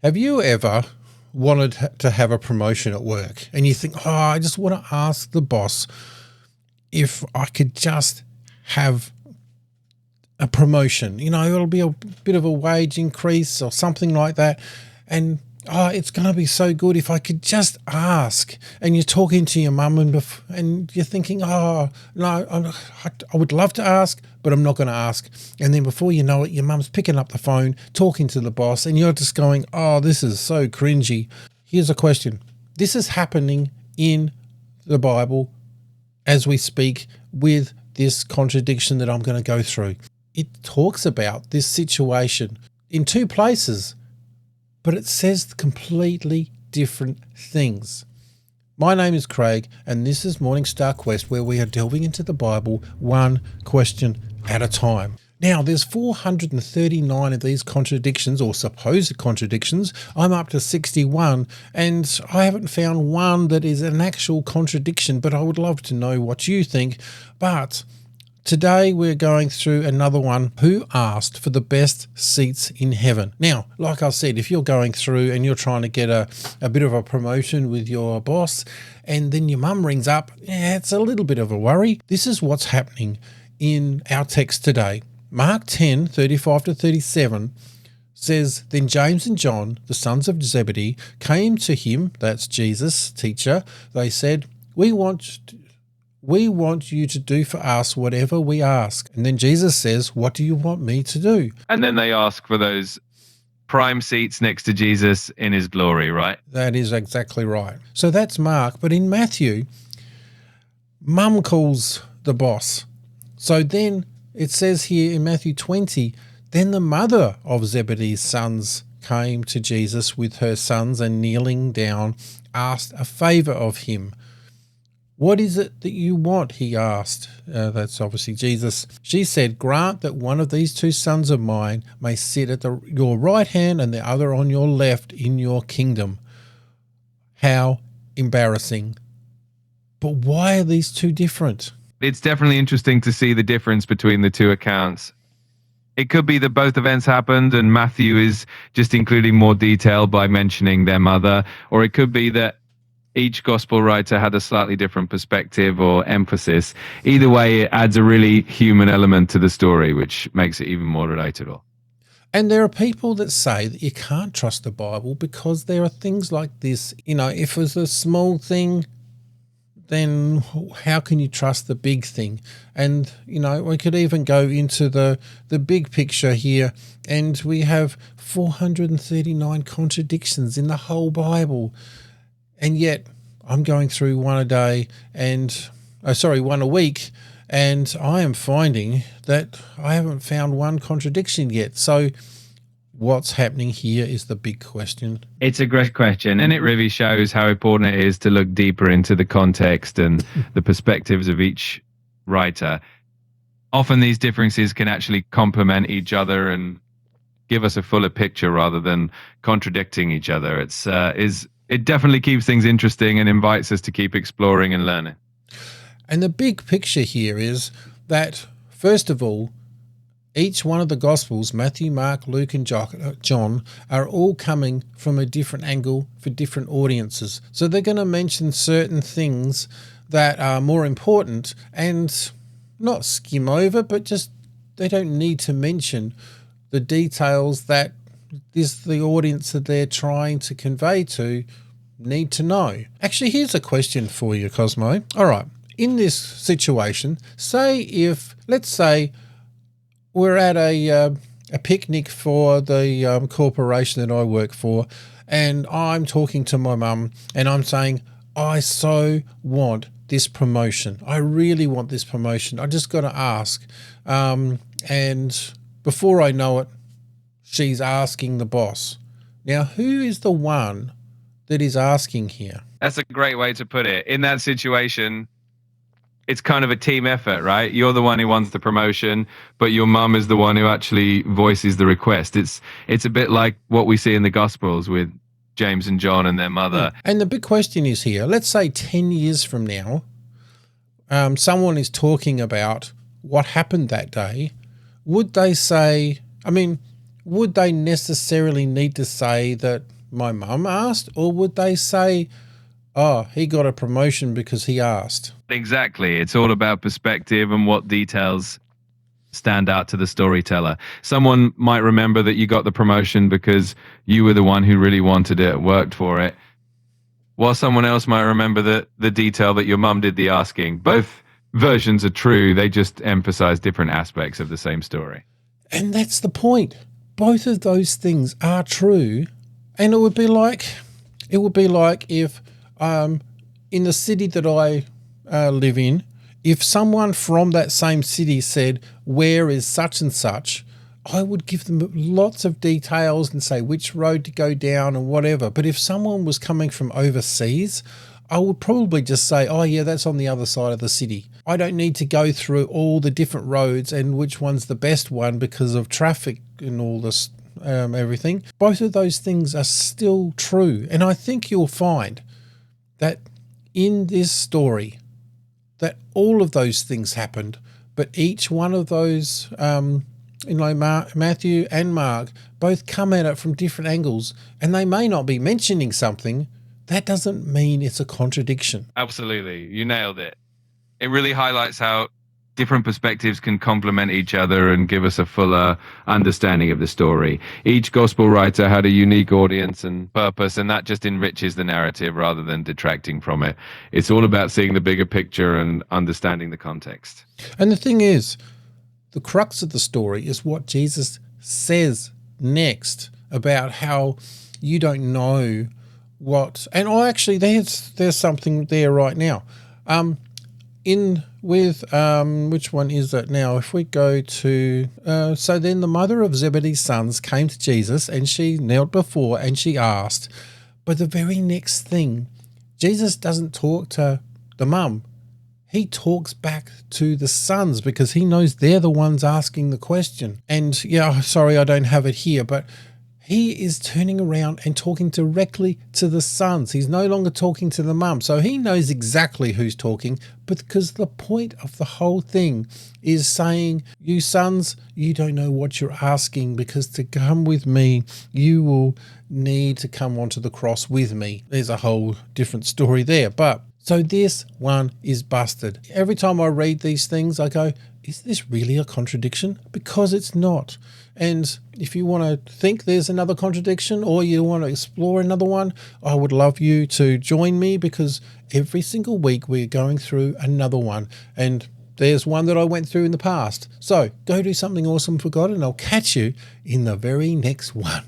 Have you ever wanted to have a promotion at work and you think, I just want to ask the boss if I could just have a promotion, it'll be a bit of a wage increase or something like that. And it's going to be so good if I could just ask. And you're talking to your mum and you're thinking, no, I would love to ask, but I'm not going to ask. And then before you know it, your mum's picking up the phone, talking to the boss, and you're just going, this is so cringy. Here's a question. This is happening in the Bible as we speak with this contradiction that I'm going to go through. It talks about this situation in two places, but it says completely different things. My name is Craig, and this is Morning Star Quest, where we are delving into the Bible one question at a time. Now, there's 439 of these contradictions, or supposed contradictions. I'm up to 61, and I haven't found one that is an actual contradiction, but I would love to know what you think. But today we're going through another one. Who asked for the best seats in heaven? Now, like I said, if you're going through and you're trying to get a bit of a promotion with your boss and then your mum rings up, it's a little bit of a worry. This is what's happening in our text today. Mark 10, 35-37 says, Then James and John, the sons of Zebedee, came to him, that's Jesus, teacher. They said, We want you to do for us whatever we ask. And then Jesus says, What do you want me to do? And then they ask for those prime seats next to Jesus in his glory, right? That is exactly right. So that's Mark. But in Matthew, mum calls the boss. So then it says here in Matthew 20, then the mother of Zebedee's sons came to Jesus with her sons and kneeling down, asked a favor of him. What is it that you want? He asked. That's obviously Jesus. She said, Grant that one of these two sons of mine may sit at your right hand and the other on your left in your kingdom. How embarrassing. But why are these two different? It's definitely interesting to see the difference between the two accounts. It could be that both events happened and Matthew is just including more detail by mentioning their mother, or it could be that each gospel writer had a slightly different perspective or emphasis. Either way, it adds a really human element to the story, which makes it even more relatable. And there are people that say that you can't trust the Bible because there are things like this. If it was a small thing, then how can you trust the big thing? And, we could even go into the big picture here, and we have 439 contradictions in the whole Bible. And yet I'm going through one a week, and I am finding that I haven't found one contradiction yet. So what's happening here is the big question. It's a great question, and it really shows how important it is to look deeper into the context and the perspectives of each writer. Often these differences can actually complement each other and give us a fuller picture rather than contradicting each other. It definitely keeps things interesting and invites us to keep exploring and learning. And the big picture here is that, first of all, each one of the Gospels, Matthew, Mark, Luke, and John, are all coming from a different angle for different audiences. So they're going to mention certain things that are more important and not skim over, but just they don't need to mention the details that the audience that they're trying to convey to need to know. Actually, here's a question for you, Cosmo. All right, in this situation, let's say we're at a picnic for the corporation that I work for, and I'm talking to my mum and I'm saying, I so want this promotion. I really want this promotion. I just got to ask. And before I know it, she's asking the boss. Now, who is the one that is asking here? That's a great way to put it. In that situation, it's kind of a team effort, right? You're the one who wants the promotion, but your mum is the one who actually voices the request. It's a bit like what we see in the Gospels with James and John and their mother. And the big question is here, let's say 10 years from now, someone is talking about what happened that day. Would they necessarily need to say that my mum asked, or would they say, oh, he got a promotion because he asked? Exactly. It's all about perspective and what details stand out to the storyteller. Someone might remember that you got the promotion because you were the one who really wanted it, worked for it, while someone else might remember the detail that your mum did the asking. Both versions are true. They just emphasize different aspects of the same story. And that's the point. Both of those things are true. And it would be like if in the city that I live in, if someone from that same city said, where is such and such, I would give them lots of details and say which road to go down and whatever. But if someone was coming from overseas, I would probably just say, oh yeah, that's on the other side of the city. I don't need to go through all the different roads and which one's the best one because of traffic and all this, everything. Both of those things are still true. And I think you'll find that in this story, that all of those things happened, but each one of those, Matthew and Mark both come at it from different angles, and they may not be mentioning something. That doesn't mean it's a contradiction. Absolutely. You nailed it. It really highlights how different perspectives can complement each other and give us a fuller understanding of the story. Each gospel writer had a unique audience and purpose, and that just enriches the narrative rather than detracting from it. It's all about seeing the bigger picture and understanding the context. And the thing is, the crux of the story is what Jesus says next about how you don't know what. And there's something there right now. Which one is that now? If we go to, so then the mother of Zebedee's sons came to Jesus, and she knelt before and she asked. But the very next thing, Jesus doesn't talk to the mum. He talks back to the sons because he knows they're the ones asking the question. And yeah, sorry, I don't have it here, but he is turning around and talking directly to the sons. He's no longer talking to the mum. So he knows exactly who's talking, but because the point of the whole thing is saying, you sons, you don't know what you're asking, because to come with me, you will need to come onto the cross with me. There's a whole different story there. But so this one is busted. Every time I read these things, I go, is this really a contradiction? Because it's not. And if you want to think there's another contradiction or you want to explore another one, I would love you to join me, because every single week we're going through another one. And there's one that I went through in the past. So go do something awesome for God, and I'll catch you in the very next one.